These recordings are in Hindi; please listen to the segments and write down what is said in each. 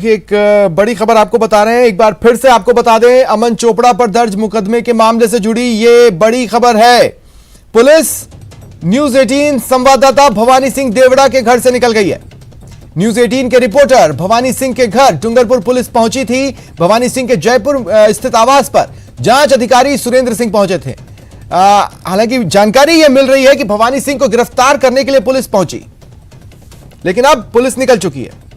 एक बड़ी खबर आपको बता रहे हैं। एक बार फिर से आपको बता दें, अमन चोपड़ा पर दर्ज मुकदमे के मामले से जुड़ी ये बड़ी खबर है। पुलिस न्यूज 18 संवाददाता भवानी सिंह देवड़ा के घर से निकल गई है। न्यूज 18 के रिपोर्टर भवानी सिंह के घर डूंगरपुर पुलिस पहुंची थी। भवानी सिंह के जयपुर स्थित आवास पर जांच अधिकारी सुरेंद्र सिंह पहुंचे थे। हालांकि जानकारी यह मिल रही है कि भवानी सिंह को गिरफ्तार करने के लिए पुलिस पहुंची, लेकिन अब पुलिस निकल चुकी है।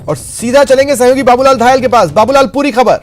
और सीधा चलेंगे सहयोगी बाबूलाल धायल के पास। बाबूलाल, पूरी खबर।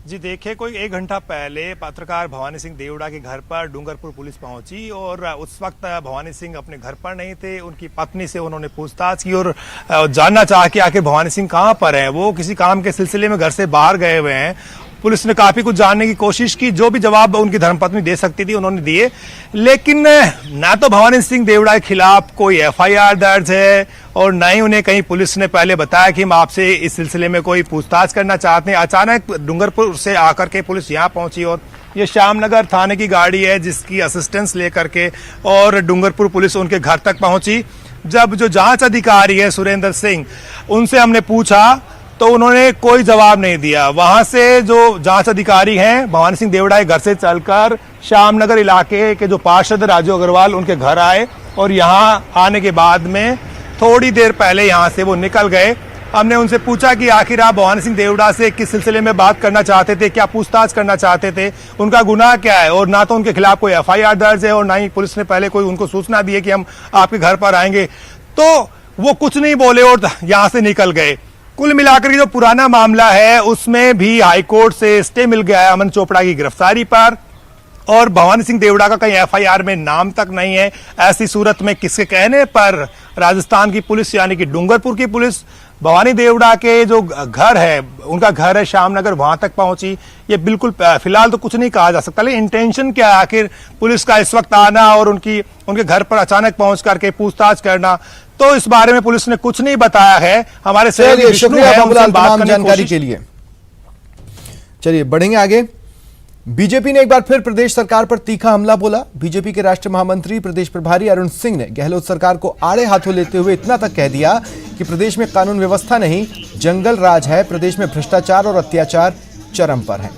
जी देखिए, कोई 1 घंटा पहले पत्रकार भवानी सिंह देवड़ा के घर पर डूंगरपुर पुलिस पहुंची और उस वक्त भवानी सिंह अपने घर पर नहीं थे। उनकी पत्नी से उन्होंने पूछताछ की और जानना चाहा कि आखिर भवानी सिंह कहां पर हैं। वो किसी काम के सिलसिले में घर से बाहर गए हुए हैं। पुलिस ने काफी कुछ जानने की कोशिश की, जो भी जवाब उनकी धर्मपत्नी दे सकती थी उन्होंने दिए, लेकिन ना तो भवानी सिंह देवड़ा के खिलाफ कोई एफआईआर दर्ज है और न ही उन्हें कहीं पुलिस ने पहले बताया कि हम आपसे इस सिलसिले में कोई पूछताछ करना चाहते हैं। अचानक डूंगरपुर से आकर के पुलिस यहाँ पहुंची और ये श्यामनगर थाने की गाड़ी है जिसकी असिस्टेंस लेकर के और डूंगरपुर पुलिस उनके घर तक पहुंची। जब जो जांच अधिकारी है सुरेंद्र सिंह, उनसे हमने पूछा तो उन्होंने कोई जवाब नहीं दिया। वहां से जो जांच अधिकारी हैं भवानी सिंह देवड़ा के घर से चलकर श्यामनगर इलाके के जो पार्षद राजू अग्रवाल उनके घर आए और यहां आने के बाद में थोड़ी देर पहले यहां से वो निकल गए। हमने उनसे पूछा कि आखिर आप भवानी सिंह देवड़ा से किस सिलसिले में बात करना चाहते थे, क्या पूछताछ करना चाहते थे, उनका गुनाह क्या है। और ना तो उनके खिलाफ कोई एफआईआर दर्ज है और ना ही पुलिस ने पहले कोई उनको सूचना दी है कि हम आपके घर पर आएंगे। तो वो कुछ नहीं बोले और यहां से निकल गए। कुल मिलाकर के जो पुराना मामला है उसमें भी हाईकोर्ट से स्टे मिल गया है अमन चोपड़ा की गिरफ्तारी पर, और भवानी सिंह देवड़ा का कहीं एफआईआर में नाम तक नहीं है। ऐसी सूरत में किसके कहने पर राजस्थान की पुलिस यानी कि डूंगरपुर की पुलिस भवानी देवड़ा के जो घर है, उनका घर है श्यामनगर, वहां तक पहुंची। ये बिल्कुल फिलहाल तो कुछ नहीं कहा जा सकता, लेकिन इंटेंशन क्या है आखिर पुलिस का इस वक्त आना और उनके घर पर अचानक पहुंच करके पूछताछ करना, तो इस बारे में पुलिस ने कुछ नहीं बताया है। हमारे शुक्रिया बाबूलाल तमाम जानकारी के लिए। चलिए बढ़ेंगे आगे। बीजेपी ने एक बार फिर प्रदेश सरकार पर तीखा हमला बोला। बीजेपी के राष्ट्रीय महामंत्री प्रदेश प्रभारी अरुण सिंह ने गहलोत सरकार को आड़े हाथों लेते हुए इतना तक कह दिया कि प्रदेश में कानून व्यवस्था नहीं, जंगल राज है। प्रदेश में भ्रष्टाचार और अत्याचार चरम पर है।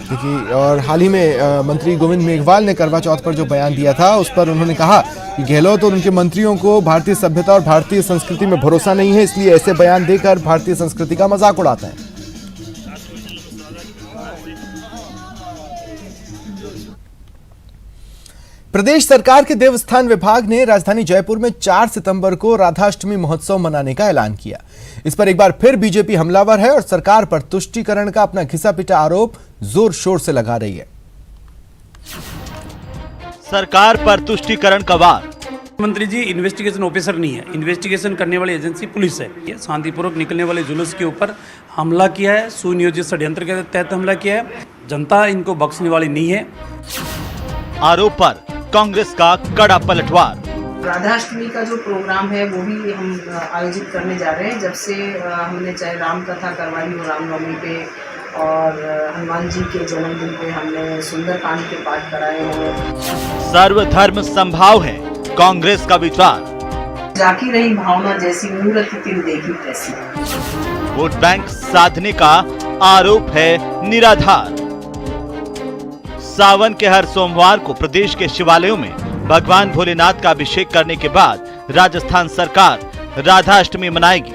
देखिए, और हाल ही में मंत्री गोविंद मेघवाल ने करवा चौथ पर जो बयान दिया था उस पर उन्होंने कहा कि गहलोत और उनके मंत्रियों को भारतीय सभ्यता और भारतीय संस्कृति में भरोसा नहीं है, इसलिए ऐसे बयान देकर भारतीय संस्कृति का मजाक उड़ाते हैं। प्रदेश सरकार के देवस्थान विभाग ने राजधानी जयपुर में 4 सितंबर को राधाष्टमी महोत्सव मनाने का ऐलान किया। इस पर एक बार फिर बीजेपी हमलावर है और सरकार पर तुष्टीकरण का अपना घिसा पिटा आरोप जोर शोर से लगा रही है। सरकार पर तुष्टीकरण का वार। मंत्री जी इन्वेस्टिगेशन ऑफिसर नहीं है, इन्वेस्टिगेशन करने वाली एजेंसी पुलिस है। शांतिपूर्वक निकलने वाले जुलूस के ऊपर हमला किया है, सुनियोजित षड्यंत्र के तहत हमला किया है। जनता इनको बख्शने वाली नहीं है। आरोप पर कांग्रेस का कड़ा पलटवार। राधाष्टमी का जो प्रोग्राम है वो भी हम आयोजित करने जा रहे हैं। जब से हमने चाहे राम कथा करवाई हो रामनवमी पे और हनुमान जी के जन्मदिन पे हमने सुंदरकांड के पाठ कराए हो। सर्वधर्म संभाव है कांग्रेस का विचार। जाकी रही भावना जैसी मूर्ति तिन देखी तैसी। वोट बैंक साधने का आरोप है निराधार। सावन के हर सोमवार को प्रदेश के शिवालयों में भगवान भोलेनाथ का अभिषेक करने के बाद राजस्थान सरकार राधाष्टमी मनाएगी।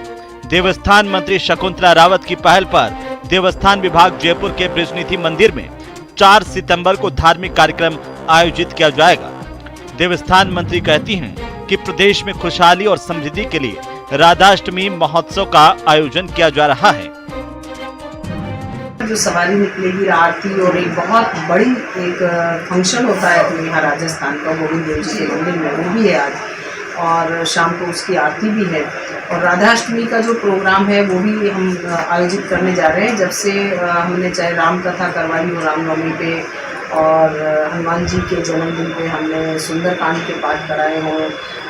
देवस्थान मंत्री शकुंतला रावत की पहल पर देवस्थान विभाग जयपुर के बृजनिधि मंदिर में 4 सितंबर को धार्मिक कार्यक्रम आयोजित किया जाएगा। देवस्थान मंत्री कहती हैं कि प्रदेश में खुशहाली और समृद्धि के लिए राधाष्टमी महोत्सव का आयोजन किया जा रहा है। जो सवारी निकलेगी आरती और एक बहुत बड़ी एक फंक्शन होता है अपने यहाँ राजस्थान का गोविंद देव जी के मंदिर में, वो भी है आज और शाम को उसकी आरती भी है। और राधाष्टमी का जो प्रोग्राम है वो भी हम आयोजित करने जा रहे हैं। जब से हमने चाहे राम कथा करवाई हो रामनवमी पे और हनुमान जी के जन्मदिन पे हमने सुंदरकांड के पाठ कराए हों।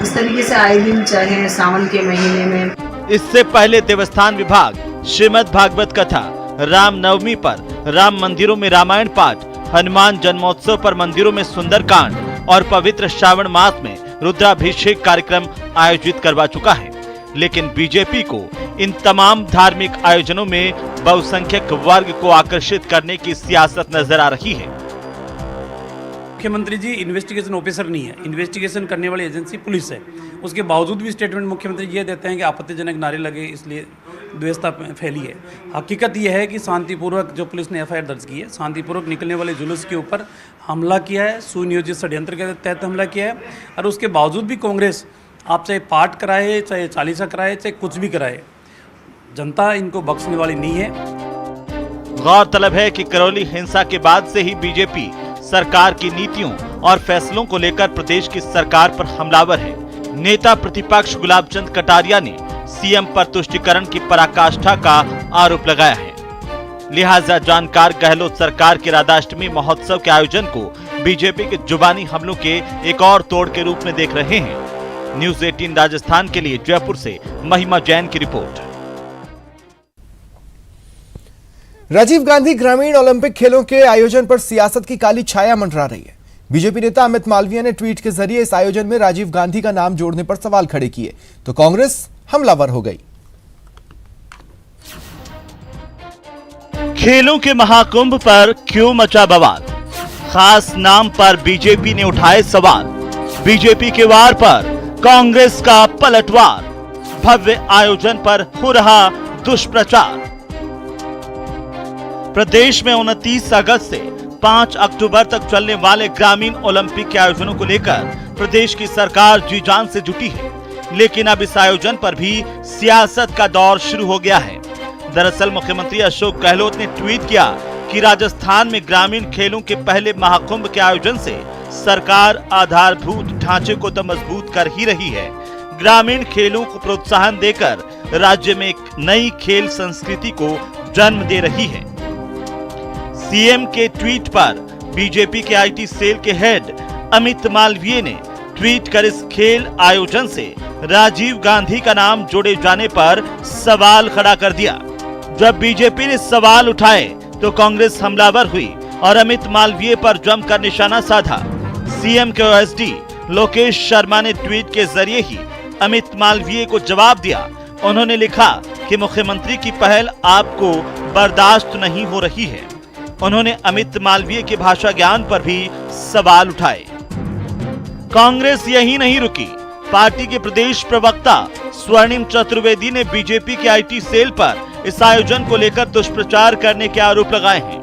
इस तरीके से आए दिन, चाहे सावन के महीने में। इससे पहले देवस्थान विभाग श्रीमद् भागवत कथा, राम नवमी पर राम मंदिरों में रामायण पाठ, हनुमान जन्मोत्सव पर मंदिरों में सुंदरकांड और पवित्र श्रावण मास में रुद्राभिषेक कार्यक्रम आयोजित करवा चुका है। लेकिन बीजेपी को इन तमाम धार्मिक आयोजनों में बहुसंख्यक वर्ग को आकर्षित करने की सियासत नजर आ रही है। मुख्यमंत्री जी इन्वेस्टिगेशन ऑफिसर नहीं है, इन्वेस्टिगेशन करने वाली एजेंसी पुलिस है। उसके बावजूद भी स्टेटमेंट मुख्यमंत्री ये देते हैं कि आपत्तिजनक नारे लगे इसलिए द्वेषता फैली है। हकीकत यह है कि शांतिपूर्वक जो पुलिस ने एफआईआर दर्ज की है, शांतिपूर्वक निकलने वाले जुलूस के ऊपर हमला किया है, सुनियोजित षड्यंत्र के तहत हमला किया है। और उसके बावजूद भी कांग्रेस, आप चाहे पाठ कराए, चाहे चालीसा कराए, चाहे कुछ भी कराए, जनता इनको बख्शने वाली नहीं है। गौरतलब है कि करौली हिंसा के बाद से ही बीजेपी सरकार की नीतियों और फैसलों को लेकर प्रदेश की सरकार पर हमलावर है। नेता प्रतिपक्ष गुलाब चंद कटारिया ने सीएम पर तुष्टीकरण की पराकाष्ठा का आरोप लगाया है। लिहाजा जानकार गहलोत सरकार के राधाष्टमी महोत्सव के आयोजन को बीजेपी के जुबानी हमलों के एक और तोड़ के रूप में देख रहे हैं। न्यूज़ 18 राजस्थान के लिए जयपुर से महिमा जैन की रिपोर्ट। राजीव गांधी ग्रामीण ओलंपिक खेलों के आयोजन पर सियासत की काली छाया मंडरा रही है। बीजेपी नेता अमित मालवीय ने ट्वीट के जरिए इस आयोजन में राजीव गांधी का नाम जोड़ने पर सवाल खड़े किए तो कांग्रेस हमलावर हो गई। खेलों के महाकुंभ पर क्यों मचा बवाल? खास नाम पर बीजेपी ने उठाए सवाल। बीजेपी के वार पर कांग्रेस का पलटवार। भव्य आयोजन पर हो रहा दुष्प्रचार। प्रदेश में 29 अगस्त से 5 अक्टूबर तक चलने वाले ग्रामीण ओलंपिक के आयोजनों को लेकर प्रदेश की सरकार जी जान से जुटी है। लेकिन अब इस आयोजन पर भी सियासत का दौर शुरू हो गया है। दरअसल मुख्यमंत्री अशोक गहलोत ने ट्वीट किया कि राजस्थान में ग्रामीण खेलों के पहले महाकुंभ के आयोजन से सरकार आधारभूत ढांचे को तो मजबूत कर ही रही है, ग्रामीण खेलों को प्रोत्साहन देकर राज्य में एक नई खेल संस्कृति को जन्म दे रही है। सीएम के ट्वीट पर बीजेपी के आईटी सेल के हेड अमित मालवीय ने ट्वीट कर इस खेल आयोजन से राजीव गांधी का नाम जोड़े जाने पर सवाल खड़ा कर दिया। जब बीजेपी ने सवाल उठाए तो कांग्रेस हमलावर हुई और अमित मालवीय पर जमकर निशाना साधा। सीएम के ओएसडी लोकेश शर्मा ने ट्वीट के जरिए ही अमित मालवीय को जवाब दिया। उन्होंने लिखा कि मुख्यमंत्री की पहल आपको बर्दाश्त नहीं हो रही है। उन्होंने अमित मालवीय के भाषा ज्ञान पर भी सवाल उठाए। कांग्रेस यही नहीं रुकी। पार्टी के प्रदेश प्रवक्ता स्वर्णिम चतुर्वेदी ने बीजेपी के आईटी सेल पर इस आयोजन को लेकर दुष्प्रचार करने के आरोप लगाए हैं।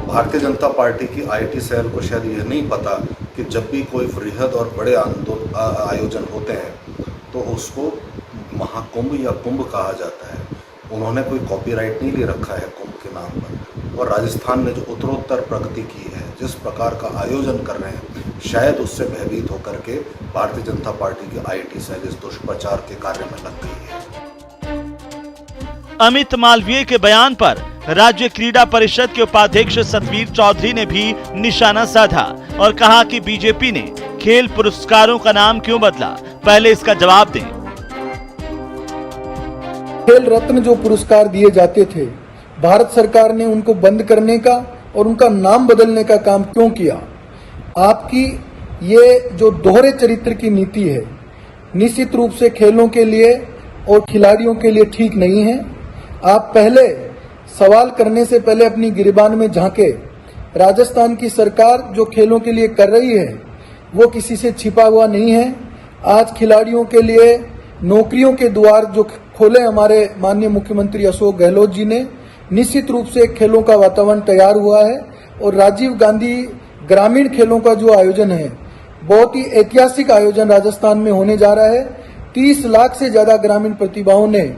भारतीय जनता पार्टी की आईटी सेल को शायद यह नहीं पता कि जब भी कोई वृहद और बड़े आयोजन होते हैं तो उसको महाकुंभ या कुंभ कहा जाता है। उन्होंने कोई कॉपीराइट नहीं ले रखा है कुंभ के नाम पर। और राजस्थान ने जो उत्तरोत्तर प्रगति की है, जिस प्रकार का आयोजन कर रहे हैं, शायद उससे भयभीत होकर के भारतीय जनता पार्टी की आईटी सेल इस दुष्प्रचार के कार्य में लग गई है। अमित मालवीय के बयान पर राज्य क्रीड़ा परिषद के उपाध्यक्ष सतवीर चौधरी ने भी निशाना साधा और कहा कि बीजेपी ने खेल पुरस्कारों का नाम क्यों बदला, पहले इसका जवाब दें। खेल रत्न जो पुरस्कार दिए जाते थे, भारत सरकार ने उनको बंद करने का और उनका नाम बदलने का काम क्यों किया? आपकी ये जो दोहरे चरित्र की नीति है, निश्चित रूप से खेलों के लिए और खिलाड़ियों के लिए ठीक नहीं है। आप पहले सवाल करने से पहले अपनी गिरबान में झांके। राजस्थान की सरकार जो खेलों के लिए कर रही है वो किसी से छिपा हुआ नहीं है। आज खिलाड़ियों के लिए नौकरियों के द्वार जो खोले हमारे माननीय मुख्यमंत्री अशोक गहलोत जी ने, निश्चित रूप से खेलों का वातावरण तैयार हुआ है। और राजीव गांधी ग्रामीण खेलों का जो आयोजन है, बहुत ही ऐतिहासिक आयोजन राजस्थान में होने जा रहा है। 30 लाख से ज्यादा ग्रामीण प्रतिभाओं ने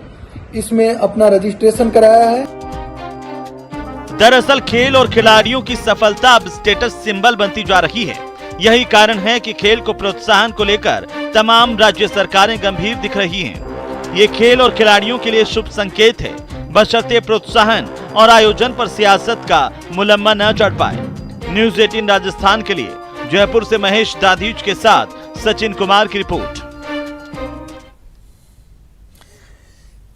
इसमें अपना रजिस्ट्रेशन कराया है। दरअसल खेल और खिलाड़ियों की सफलता अब स्टेटस सिंबल बनती जा रही है। यही कारण है कि खेल को प्रोत्साहन को लेकर तमाम राज्य सरकारें गंभीर दिख रही हैं। ये खेल और खिलाड़ियों के लिए शुभ संकेत है, बशर्ते प्रोत्साहन और आयोजन पर सियासत का मुलम्मा न चढ़ पाए। न्यूज 18 राजस्थान के लिए जयपुर से महेश दाधीच के साथ सचिन कुमार की रिपोर्ट।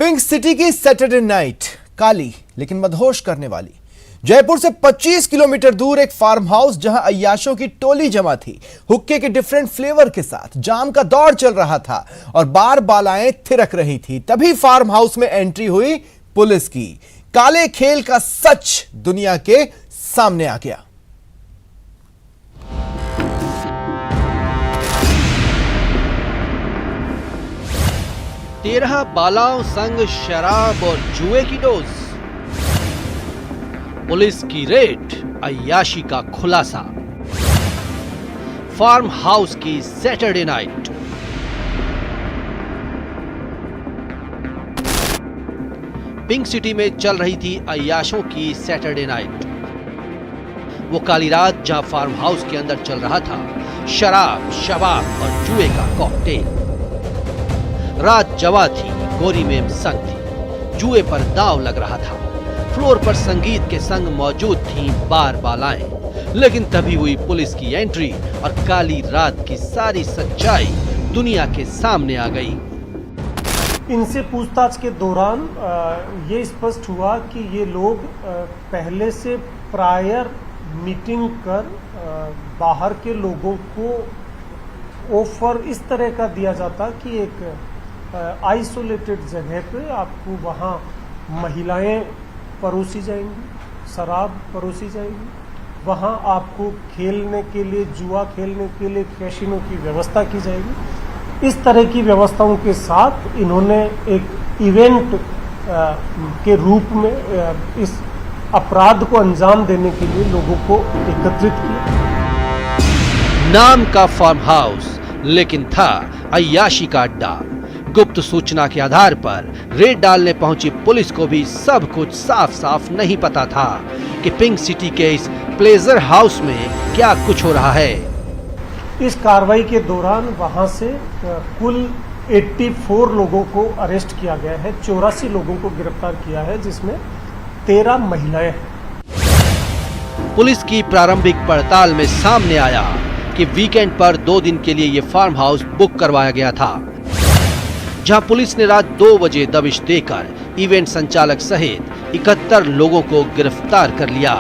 पिंक सिटी की सैटरडे नाइट काली लेकिन मदहोश करने वाली। जयपुर से 25 किलोमीटर दूर एक फार्म हाउस जहां अय्याशों की टोली जमा थी। हुक्के के डिफरेंट फ्लेवर के साथ जाम का दौर चल रहा था और बार बालाएं थिरक रही थी। तभी फार्म हाउस में एंट्री हुई पुलिस की। काले खेल का सच दुनिया के सामने आ गया। तेरह बालाओं संग शराब और जुए की डोज। पुलिस की रेड, अय्याशी का खुलासा। फार्म हाउस की सैटरडे नाइट। पिंक सिटी में चल रही थी अय्याशों की सैटरडे नाइट। वो काली रात जहां फार्म हाउस के अंदर चल रहा था शराब, शबाब और जुए का कॉकटेल। रात जवा थी, गोरी मेम संग थी, जुए पर दांव लग रहा था। फ्लोर पर संगीत के संग मौजूद थी बार बालाएं। लेकिन तभी हुई पुलिस की एंट्री और काली रात की सारी सच्चाई दुनिया के सामने आ गई। इनसे पूछताछ के दौरान ये स्पष्ट हुआ कि ये लोग पहले से प्रायर मीटिंग कर बाहर के लोगों को ऑफर इस तरह का दिया जाता कि एक आइसोलेटेड जगह पे आपको वहाँ महिलाएं परोसी जाएंगी, शराब परोसी जाएगी, वहाँ आपको खेलने के लिए, जुआ खेलने के लिए कैसीनो की व्यवस्था की जाएगी। इस तरह की व्यवस्थाओं के साथ इन्होंने एक इवेंट के रूप में इस अपराध को अंजाम देने के लिए लोगों को एकत्रित किया। नाम का फार्म हाउस लेकिन था अय्याशी का अड्डा। गुप्त सूचना के आधार पर रेड डालने पहुंची पुलिस को भी सब कुछ साफ साफ नहीं पता था कि पिंक सिटी के इस प्लेजर हाउस में क्या कुछ हो रहा है। इस कार्रवाई के दौरान वहां से कुल 84 लोगों को अरेस्ट किया गया है, 84 लोगों को गिरफ्तार किया है, जिसमें 13 महिलाएं हैं। पुलिस की प्रारंभिक पड़ताल में सामने आया कि वीकेंड पर 2 दिन के लिए ये फार्म हाउस बुक करवाया गया था, जहां पुलिस ने रात 2 बजे दबिश देकर इवेंट संचालक सहित 71 लोगों को गिरफ्तार कर लिया।